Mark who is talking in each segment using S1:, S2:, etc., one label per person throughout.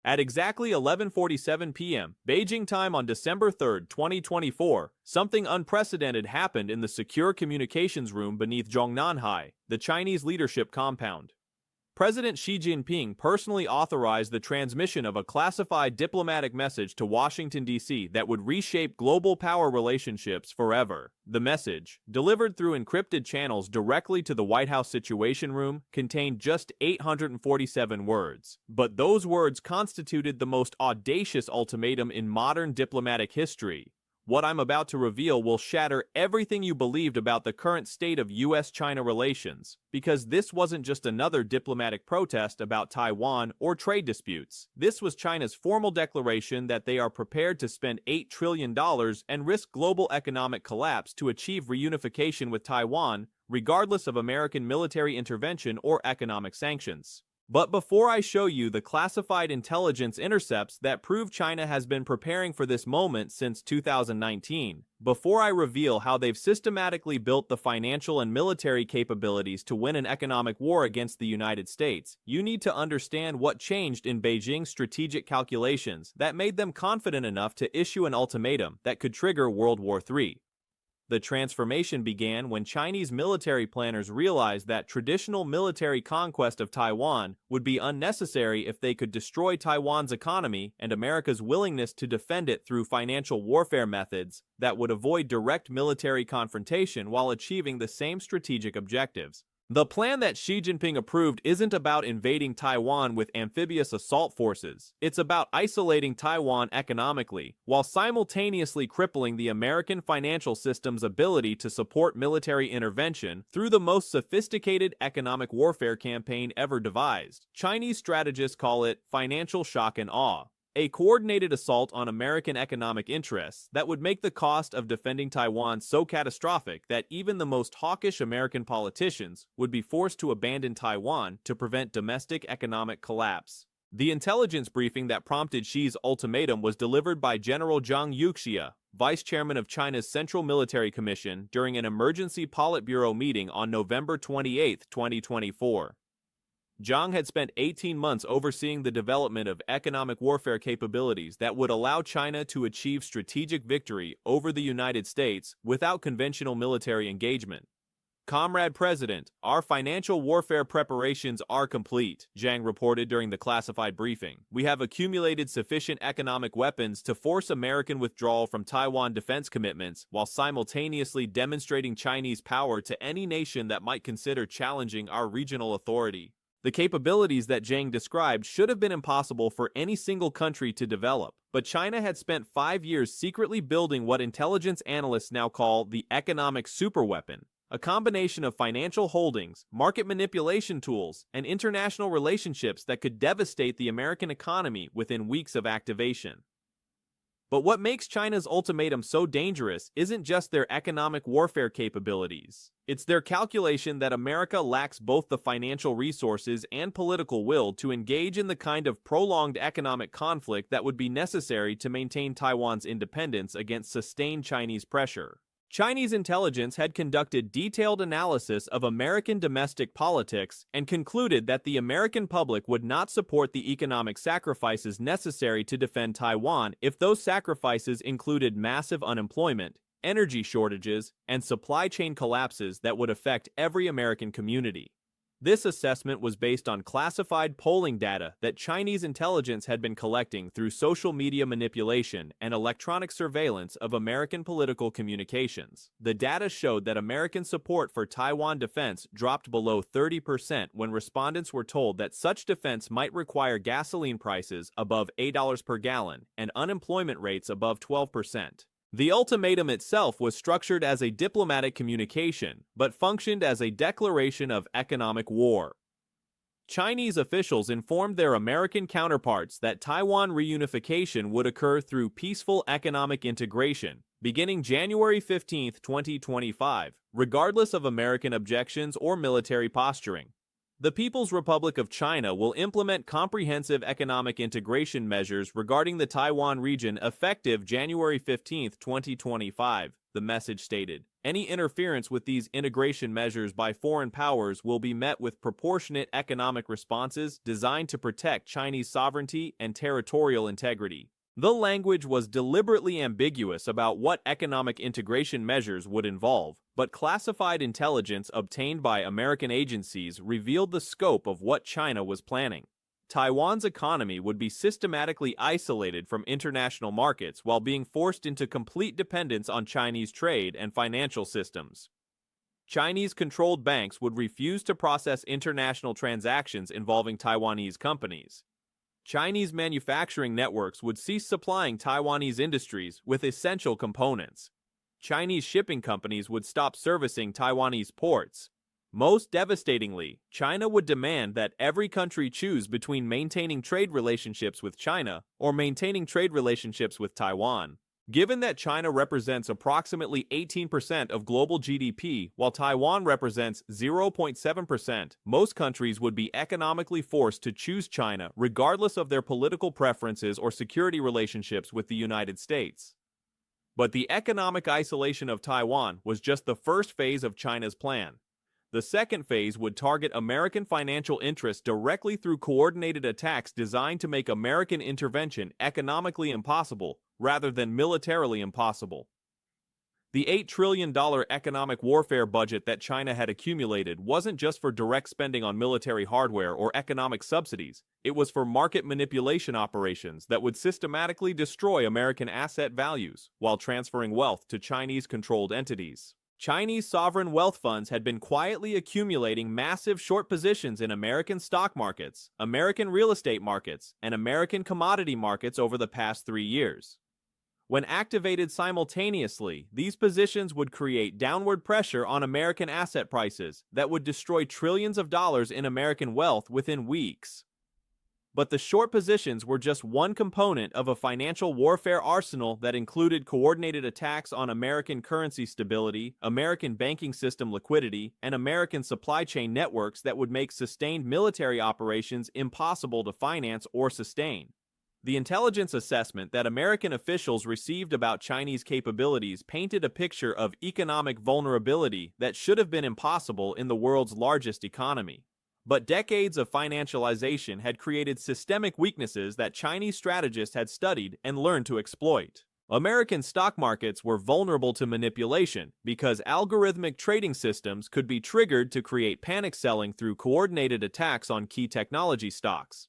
S1: At exactly 11:47 p.m. Beijing time on December 3, 2024, something unprecedented happened in the secure communications room beneath Zhongnanhai, the Chinese leadership compound. President Xi Jinping personally authorized the transmission of a classified diplomatic message to Washington, D.C. that would reshape global power relationships forever. The message, delivered through encrypted channels directly to the White House Situation Room, contained just 847 words. But those words constituted the most audacious ultimatum in modern diplomatic history. What I'm about to reveal will shatter everything you believed about the current state of US-China relations, because this wasn't just another diplomatic protest about Taiwan or trade disputes. This was China's formal declaration that they are prepared to spend $8 trillion and risk global economic collapse to achieve reunification with Taiwan, regardless of American military intervention or economic sanctions. But before I show you the classified intelligence intercepts that prove China has been preparing for this moment since 2019, before I reveal how they've systematically built the financial and military capabilities to win an economic war against the United States, you need to understand what changed in Beijing's strategic calculations that made them confident enough to issue an ultimatum that could trigger World War III. The transformation began when Chinese military planners realized that traditional military conquest of Taiwan would be unnecessary if they could destroy Taiwan's economy and America's willingness to defend it through financial warfare methods that would avoid direct military confrontation while achieving the same strategic objectives. The plan that Xi Jinping approved isn't about invading Taiwan with amphibious assault forces. It's about isolating Taiwan economically, while simultaneously crippling the American financial system's ability to support military intervention through the most sophisticated economic warfare campaign ever devised. Chinese strategists call it financial shock and awe. A coordinated assault on American economic interests that would make the cost of defending Taiwan so catastrophic that even the most hawkish American politicians would be forced to abandon Taiwan to prevent domestic economic collapse. The intelligence briefing that prompted Xi's ultimatum was delivered by General Zhang Yuxia, vice chairman of China's Central Military Commission, during an emergency Politburo meeting on November 28, 2024. Zhang had spent 18 months overseeing the development of economic warfare capabilities that would allow China to achieve strategic victory over the United States without conventional military engagement. Comrade President, our financial warfare preparations are complete, Zhang reported during the classified briefing. We have accumulated sufficient economic weapons to force American withdrawal from Taiwan defense commitments while simultaneously demonstrating Chinese power to any nation that might consider challenging our regional authority. The capabilities that Zhang described should have been impossible for any single country to develop, but China had spent 5 years secretly building what intelligence analysts now call the economic superweapon, a combination of financial holdings, market manipulation tools, and international relationships that could devastate the American economy within weeks of activation. But what makes China's ultimatum so dangerous isn't just their economic warfare capabilities. It's their calculation that America lacks both the financial resources and political will to engage in the kind of prolonged economic conflict that would be necessary to maintain Taiwan's independence against sustained Chinese pressure. Chinese intelligence had conducted detailed analysis of American domestic politics and concluded that the American public would not support the economic sacrifices necessary to defend Taiwan if those sacrifices included massive unemployment, energy shortages, and supply chain collapses that would affect every American community. This assessment was based on classified polling data that Chinese intelligence had been collecting through social media manipulation and electronic surveillance of American political communications. The data showed that American support for Taiwan defense dropped below 30% when respondents were told that such defense might require gasoline prices above $8 per gallon and unemployment rates above 12%. The ultimatum itself was structured as a diplomatic communication, but functioned as a declaration of economic war. Chinese officials informed their American counterparts that Taiwan reunification would occur through peaceful economic integration, beginning January 15, 2025, regardless of American objections or military posturing. The People's Republic of China will implement comprehensive economic integration measures regarding the Taiwan region effective January 15, 2025. the message stated. Any interference with these integration measures by foreign powers will be met with proportionate economic responses designed to protect Chinese sovereignty and territorial integrity. The language was deliberately ambiguous about what economic integration measures would involve, but classified intelligence obtained by American agencies revealed the scope of what China was planning. Taiwan's economy would be systematically isolated from international markets while being forced into complete dependence on Chinese trade and financial systems. Chinese-controlled banks would refuse to process international transactions involving Taiwanese companies. Chinese manufacturing networks would cease supplying Taiwanese industries with essential components. Chinese shipping companies would stop servicing Taiwanese ports. Most devastatingly, China would demand that every country choose between maintaining trade relationships with China or maintaining trade relationships with Taiwan. Given that China represents approximately 18% of global GDP, while Taiwan represents 0.7%, most countries would be economically forced to choose China regardless of their political preferences or security relationships with the United States. But the economic isolation of Taiwan was just the first phase of China's plan. The second phase would target American financial interests directly through coordinated attacks designed to make American intervention economically impossible rather than militarily impossible. The $8 trillion economic warfare budget that China had accumulated wasn't just for direct spending on military hardware or economic subsidies. It was for market manipulation operations that would systematically destroy American asset values while transferring wealth to Chinese-controlled entities. Chinese sovereign wealth funds had been quietly accumulating massive short positions in American stock markets, American real estate markets, and American commodity markets over the past 3 years. When activated simultaneously, these positions would create downward pressure on American asset prices that would destroy trillions of dollars in American wealth within weeks. But the short positions were just one component of a financial warfare arsenal that included coordinated attacks on American currency stability, American banking system liquidity, and American supply chain networks that would make sustained military operations impossible to finance or sustain. The intelligence assessment that American officials received about Chinese capabilities painted a picture of economic vulnerability that should have been impossible in the world's largest economy. But decades of financialization had created systemic weaknesses that Chinese strategists had studied and learned to exploit. American stock markets were vulnerable to manipulation because algorithmic trading systems could be triggered to create panic selling through coordinated attacks on key technology stocks.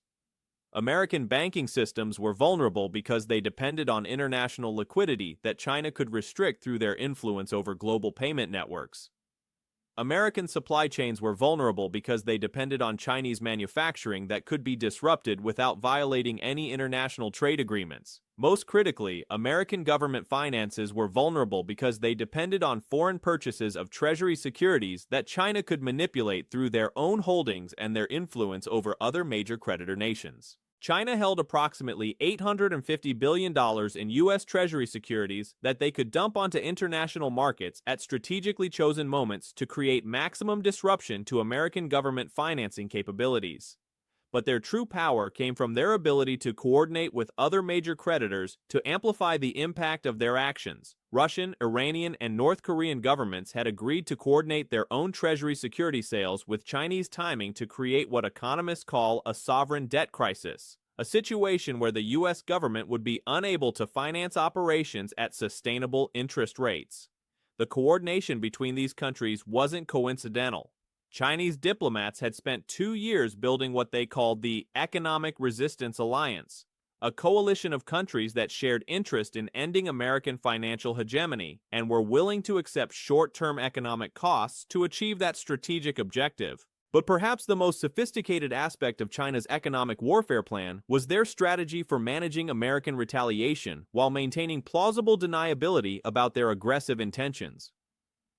S1: American banking systems were vulnerable because they depended on international liquidity that China could restrict through their influence over global payment networks. American supply chains were vulnerable because they depended on Chinese manufacturing that could be disrupted without violating any international trade agreements. Most critically, American government finances were vulnerable because they depended on foreign purchases of Treasury securities that China could manipulate through their own holdings and their influence over other major creditor nations. China held approximately $850 billion in U.S. Treasury securities that they could dump onto international markets at strategically chosen moments to create maximum disruption to American government financing capabilities. But their true power came from their ability to coordinate with other major creditors to amplify the impact of their actions. Russian, Iranian, and North Korean governments had agreed to coordinate their own Treasury security sales with Chinese timing to create what economists call a sovereign debt crisis, a situation where the U.S. government would be unable to finance operations at sustainable interest rates. The coordination between these countries wasn't coincidental. Chinese diplomats had spent 2 years building what they called the Economic Resistance Alliance, a coalition of countries that shared interest in ending American financial hegemony and were willing to accept short-term economic costs to achieve that strategic objective. But perhaps the most sophisticated aspect of China's economic warfare plan was their strategy for managing American retaliation while maintaining plausible deniability about their aggressive intentions.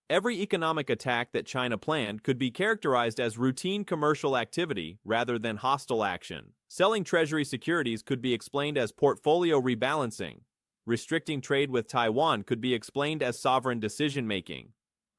S1: Every economic attack that China planned could be characterized as routine commercial activity rather than hostile action. Selling Treasury securities could be explained as portfolio rebalancing. Restricting trade with Taiwan could be explained as sovereign decision-making.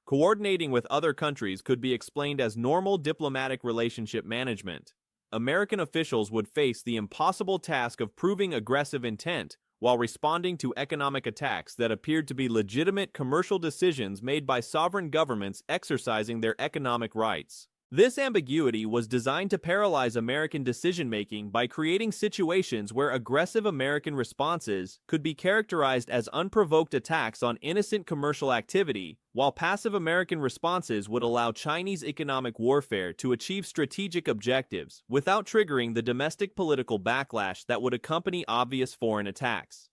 S1: Coordinating with other countries could be explained as normal diplomatic relationship management. American officials would face the impossible task of proving aggressive intent while responding to economic attacks that appeared to be legitimate commercial decisions made by sovereign governments exercising their economic rights. This ambiguity was designed to paralyze American decision-making by creating situations where aggressive American responses could be characterized as unprovoked attacks on innocent commercial activity, while passive American responses would allow Chinese economic warfare to achieve strategic objectives without triggering the domestic political backlash that would accompany obvious foreign attacks.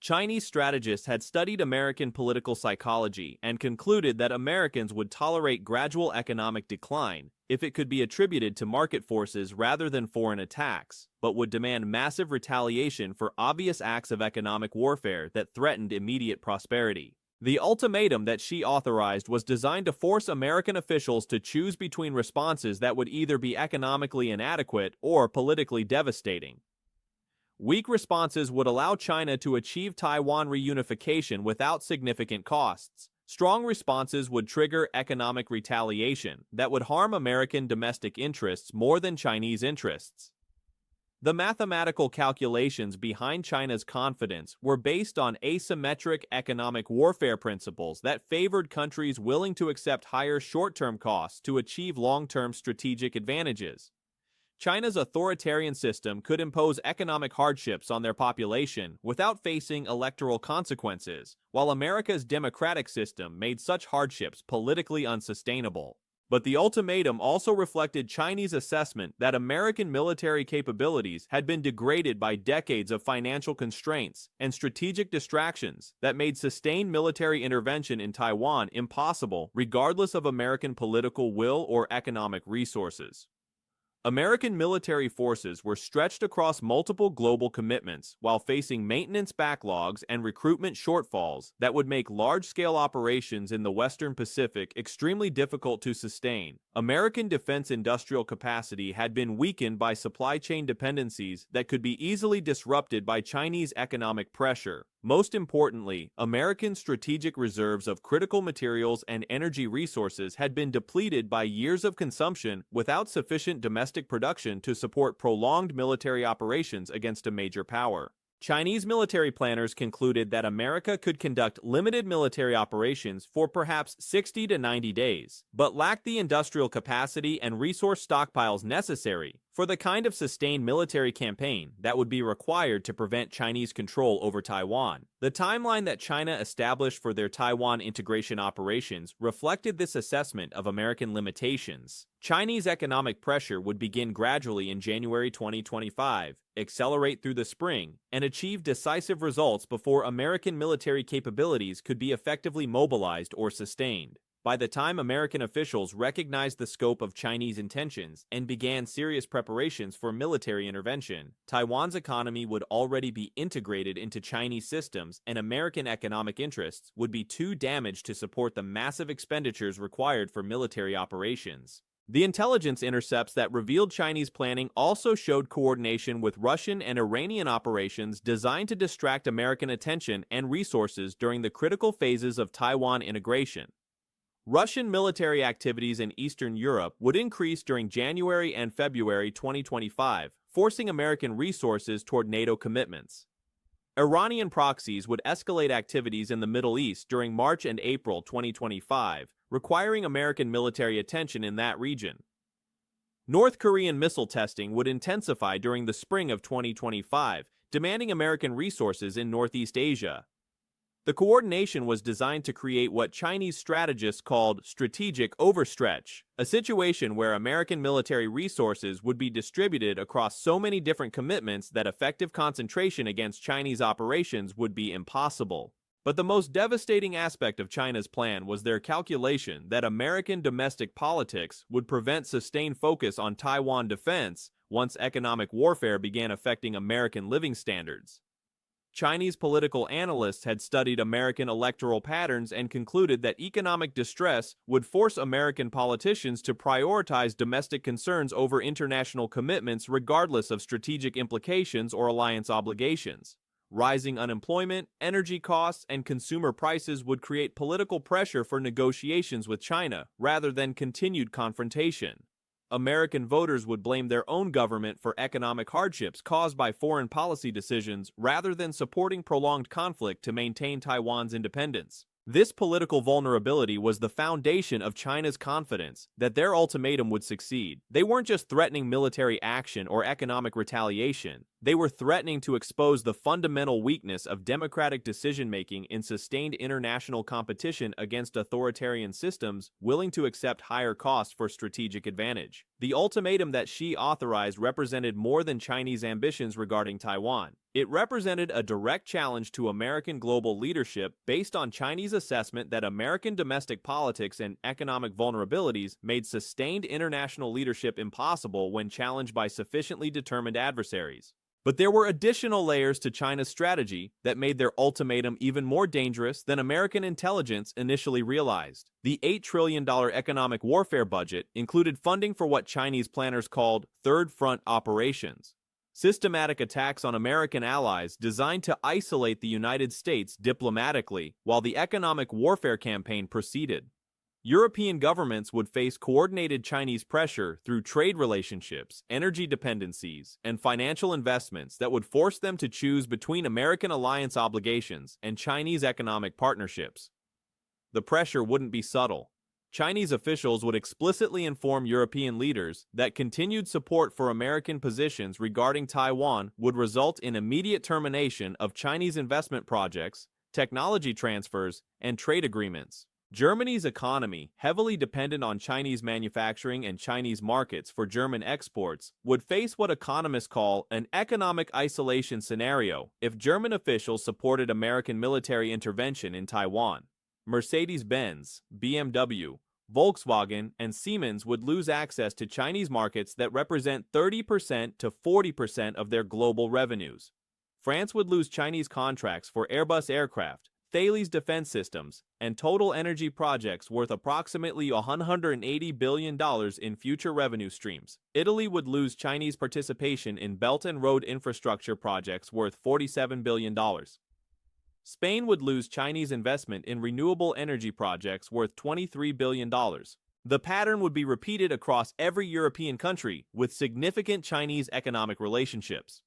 S1: Chinese strategists had studied American political psychology and concluded that Americans would tolerate gradual economic decline if it could be attributed to market forces rather than foreign attacks, but would demand massive retaliation for obvious acts of economic warfare that threatened immediate prosperity. The ultimatum that Xi authorized was designed to force American officials to choose between responses that would either be economically inadequate or politically devastating. Weak responses would allow China to achieve Taiwan reunification without significant costs. Strong responses would trigger economic retaliation that would harm American domestic interests more than Chinese interests. The mathematical calculations behind China's confidence were based on asymmetric economic warfare principles that favored countries willing to accept higher short-term costs to achieve long-term strategic advantages. China's authoritarian system could impose economic hardships on their population without facing electoral consequences, while America's democratic system made such hardships politically unsustainable. But the ultimatum also reflected Chinese assessment that American military capabilities had been degraded by decades of financial constraints and strategic distractions that made sustained military intervention in Taiwan impossible regardless of American political will or economic resources. American military forces were stretched across multiple global commitments while facing maintenance backlogs and recruitment shortfalls that would make large-scale operations in the Western Pacific extremely difficult to sustain. American defense industrial capacity had been weakened by supply chain dependencies that could be easily disrupted by Chinese economic pressure. Most importantly, American strategic reserves of critical materials and energy resources had been depleted by years of consumption without sufficient domestic production to support prolonged military operations against a major power. Chinese military planners concluded that America could conduct limited military operations for perhaps 60 to 90 days, but lacked the industrial capacity and resource stockpiles necessary for the kind of sustained military campaign that would be required to prevent Chinese control over Taiwan. The timeline that China established for their Taiwan integration operations reflected this assessment of American limitations. Chinese economic pressure would begin gradually in January 2025, accelerate through the spring, and achieve decisive results before American military capabilities could be effectively mobilized or sustained. By the time American officials recognized the scope of Chinese intentions and began serious preparations for military intervention, Taiwan's economy would already be integrated into Chinese systems, and American economic interests would be too damaged to support the massive expenditures required for military operations. The intelligence intercepts that revealed Chinese planning also showed coordination with Russian and Iranian operations designed to distract American attention and resources during the critical phases of Taiwan integration. Russian military activities in Eastern Europe would increase during January and February 2025, forcing American resources toward NATO commitments. Iranian proxies would escalate activities in the Middle East during March and April 2025, requiring American military attention in that region. North Korean missile testing would intensify during the spring of 2025, demanding American resources in Northeast Asia. The coordination was designed to create what Chinese strategists called strategic overstretch, a situation where American military resources would be distributed across so many different commitments that effective concentration against Chinese operations would be impossible. But the most devastating aspect of China's plan was their calculation that American domestic politics would prevent sustained focus on Taiwan defense once economic warfare began affecting American living standards. Chinese political analysts had studied American electoral patterns and concluded that economic distress would force American politicians to prioritize domestic concerns over international commitments regardless of strategic implications or alliance obligations. Rising unemployment, energy costs, and consumer prices would create political pressure for negotiations with China rather than continued confrontation. American voters would blame their own government for economic hardships caused by foreign policy decisions rather than supporting prolonged conflict to maintain Taiwan's independence. This political vulnerability was the foundation of China's confidence that their ultimatum would succeed. They weren't just threatening military action or economic retaliation. They were threatening to expose the fundamental weakness of democratic decision-making in sustained international competition against authoritarian systems willing to accept higher costs for strategic advantage. The ultimatum that Xi authorized represented more than Chinese ambitions regarding Taiwan. It represented a direct challenge to American global leadership based on Chinese assessment that American domestic politics and economic vulnerabilities made sustained international leadership impossible when challenged by sufficiently determined adversaries. But there were additional layers to China's strategy that made their ultimatum even more dangerous than American intelligence initially realized. The $8 trillion economic warfare budget included funding for what Chinese planners called Third Front operations, systematic attacks on American allies designed to isolate the United States diplomatically while the economic warfare campaign proceeded. European governments would face coordinated Chinese pressure through trade relationships, energy dependencies, and financial investments that would force them to choose between American alliance obligations and Chinese economic partnerships. The pressure wouldn't be subtle. Chinese officials would explicitly inform European leaders that continued support for American positions regarding Taiwan would result in immediate termination of Chinese investment projects, technology transfers, and trade agreements. Germany's economy, heavily dependent on Chinese manufacturing and Chinese markets for German exports, would face what economists call an economic isolation scenario if German officials supported American military intervention in Taiwan. Mercedes-Benz, BMW, Volkswagen, and Siemens would lose access to Chinese markets that represent 30% to 40% of their global revenues. France would lose Chinese contracts for Airbus aircraft, Thales defense systems, and total energy projects worth approximately $180 billion in future revenue streams. Italy would lose Chinese participation in Belt and Road infrastructure projects worth $47 billion. Spain would lose Chinese investment in renewable energy projects worth $23 billion. The pattern would be repeated across every European country with significant Chinese economic relationships.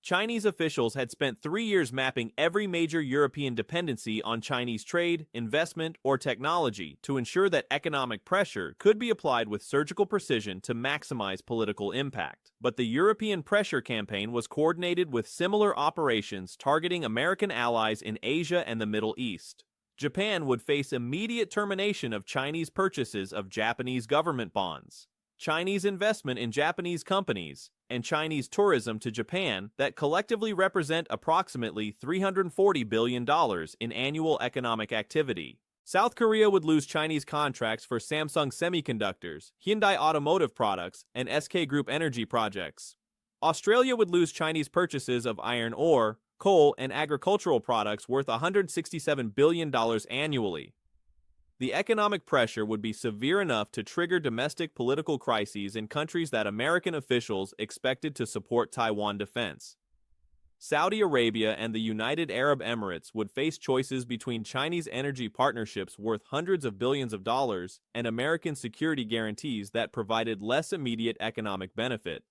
S1: Chinese officials had spent 3 years mapping every major European dependency on Chinese trade, investment, or technology to ensure that economic pressure could be applied with surgical precision to maximize political impact. But the European pressure campaign was coordinated with similar operations targeting American allies in Asia and the Middle East. Japan would face immediate termination of Chinese purchases of Japanese government bonds, Chinese investment in Japanese companies, and Chinese tourism to Japan that collectively represent approximately $340 billion in annual economic activity. South Korea would lose Chinese contracts for Samsung Semiconductors, Hyundai Automotive Products, and SK Group Energy projects. Australia would lose Chinese purchases of iron ore, coal, and agricultural products worth $167 billion annually. The economic pressure would be severe enough to trigger domestic political crises in countries that American officials expected to support Taiwan defense. Saudi Arabia and the United Arab Emirates would face choices between Chinese energy partnerships worth hundreds of billions of dollars and American security guarantees that provided less immediate economic benefit.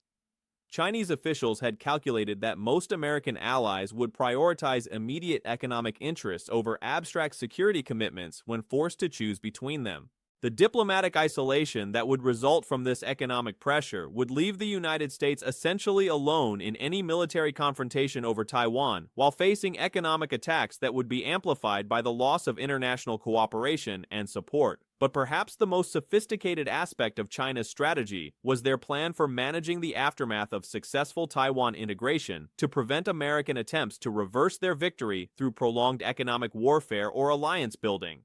S1: Chinese officials had calculated that most American allies would prioritize immediate economic interests over abstract security commitments when forced to choose between them. The diplomatic isolation that would result from this economic pressure would leave the United States essentially alone in any military confrontation over Taiwan, while facing economic attacks that would be amplified by the loss of international cooperation and support. But perhaps the most sophisticated aspect of China's strategy was their plan for managing the aftermath of successful Taiwan integration to prevent American attempts to reverse their victory through prolonged economic warfare or alliance building.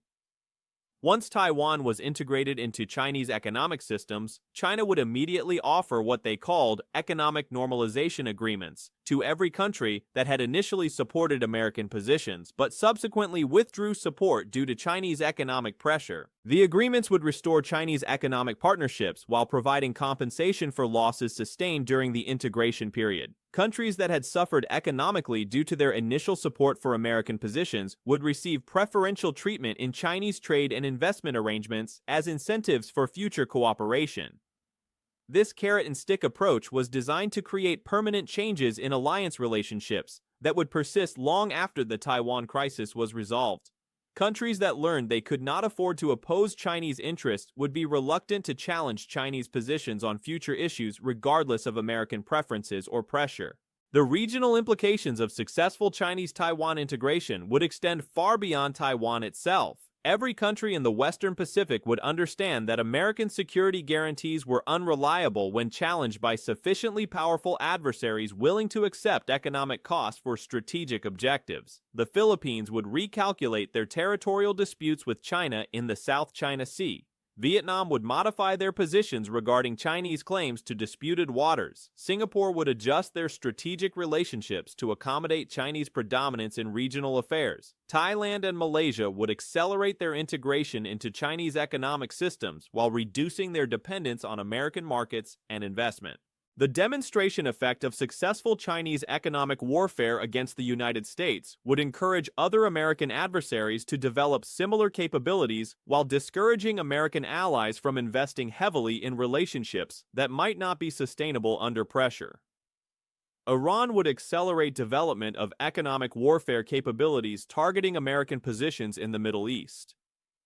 S1: Once Taiwan was integrated into Chinese economic systems, China would immediately offer what they called economic normalization agreements to every country that had initially supported American positions but subsequently withdrew support due to Chinese economic pressure. The agreements would restore Chinese economic partnerships while providing compensation for losses sustained during the integration period. Countries that had suffered economically due to their initial support for American positions would receive preferential treatment in Chinese trade and investment arrangements as incentives for future cooperation. This carrot-and-stick approach was designed to create permanent changes in alliance relationships that would persist long after the Taiwan crisis was resolved. Countries that learned they could not afford to oppose Chinese interests would be reluctant to challenge Chinese positions on future issues regardless of American preferences or pressure. The regional implications of successful Chinese-Taiwan integration would extend far beyond Taiwan itself. Every country in the Western Pacific would understand that American security guarantees were unreliable when challenged by sufficiently powerful adversaries willing to accept economic costs for strategic objectives. The Philippines would recalculate their territorial disputes with China in the South China Sea. Vietnam would modify their positions regarding Chinese claims to disputed waters. Singapore would adjust their strategic relationships to accommodate Chinese predominance in regional affairs. Thailand and Malaysia would accelerate their integration into Chinese economic systems while reducing their dependence on American markets and investment. The demonstration effect of successful Chinese economic warfare against the United States would encourage other American adversaries to develop similar capabilities while discouraging American allies from investing heavily in relationships that might not be sustainable under pressure. Iran would accelerate development of economic warfare capabilities targeting American positions in the Middle East.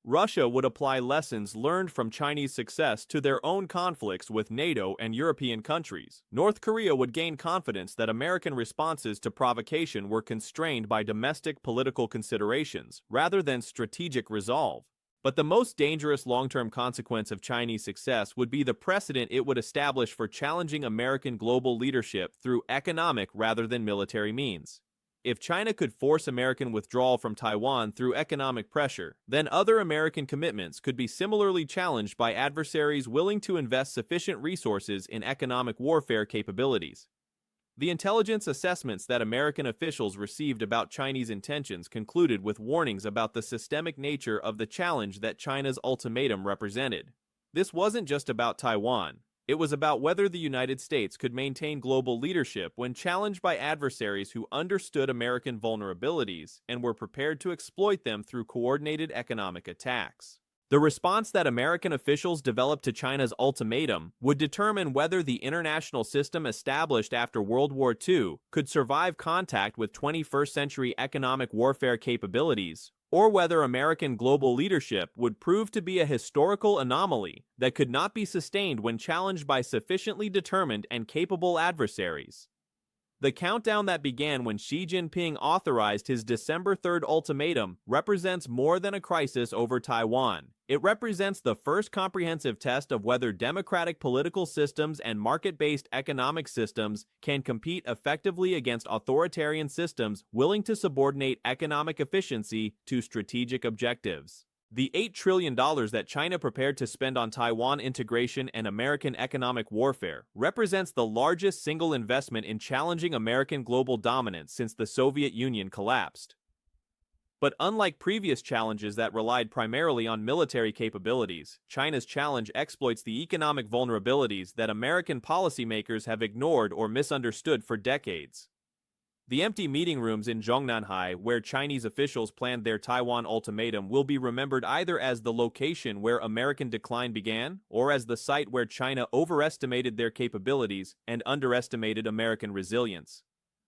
S1: Russia would apply lessons learned from Chinese success to their own conflicts with NATO and European countries. North Korea would gain confidence that American responses to provocation were constrained by domestic political considerations rather than strategic resolve. But the most dangerous long-term consequence of Chinese success would be the precedent it would establish for challenging American global leadership through economic rather than military means. If China could force American withdrawal from Taiwan through economic pressure, then other American commitments could be similarly challenged by adversaries willing to invest sufficient resources in economic warfare capabilities. The intelligence assessments that American officials received about Chinese intentions concluded with warnings about the systemic nature of the challenge that China's ultimatum represented. This wasn't just about Taiwan. It was about whether the United States could maintain global leadership when challenged by adversaries who understood American vulnerabilities and were prepared to exploit them through coordinated economic attacks. The response that American officials developed to China's ultimatum would determine whether the international system established after World War II could survive contact with 21st-century economic warfare capabilities, or whether American global leadership would prove to be a historical anomaly that could not be sustained when challenged by sufficiently determined and capable adversaries. The countdown that began when Xi Jinping authorized his December 3rd ultimatum represents more than a crisis over Taiwan. It represents the first comprehensive test of whether democratic political systems and market-based economic systems can compete effectively against authoritarian systems willing to subordinate economic efficiency to strategic objectives. The $8 trillion that China prepared to spend on Taiwan integration and American economic warfare represents the largest single investment in challenging American global dominance since the Soviet Union collapsed. But unlike previous challenges that relied primarily on military capabilities, China's challenge exploits the economic vulnerabilities that American policymakers have ignored or misunderstood for decades. The empty meeting rooms in Zhongnanhai where Chinese officials planned their Taiwan ultimatum will be remembered either as the location where American decline began or as the site where China overestimated their capabilities and underestimated American resilience.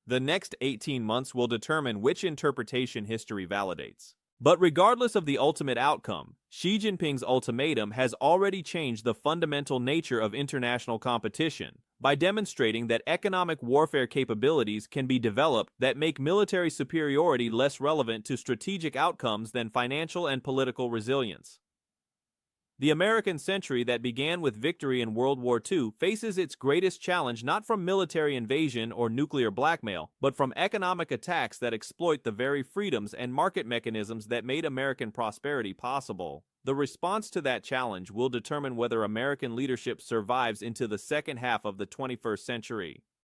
S1: The next 18 months will determine which interpretation history validates. But regardless of the ultimate outcome, Xi Jinping's ultimatum has already changed the fundamental nature of international competition by demonstrating that economic warfare capabilities can be developed that make military superiority less relevant to strategic outcomes than financial and political resilience. The American century that began with victory in World War II faces its greatest challenge not from military invasion or nuclear blackmail, but from economic attacks that exploit the very freedoms and market mechanisms that made American prosperity possible. The response to that challenge will determine whether American leadership survives into the second half of the 21st century.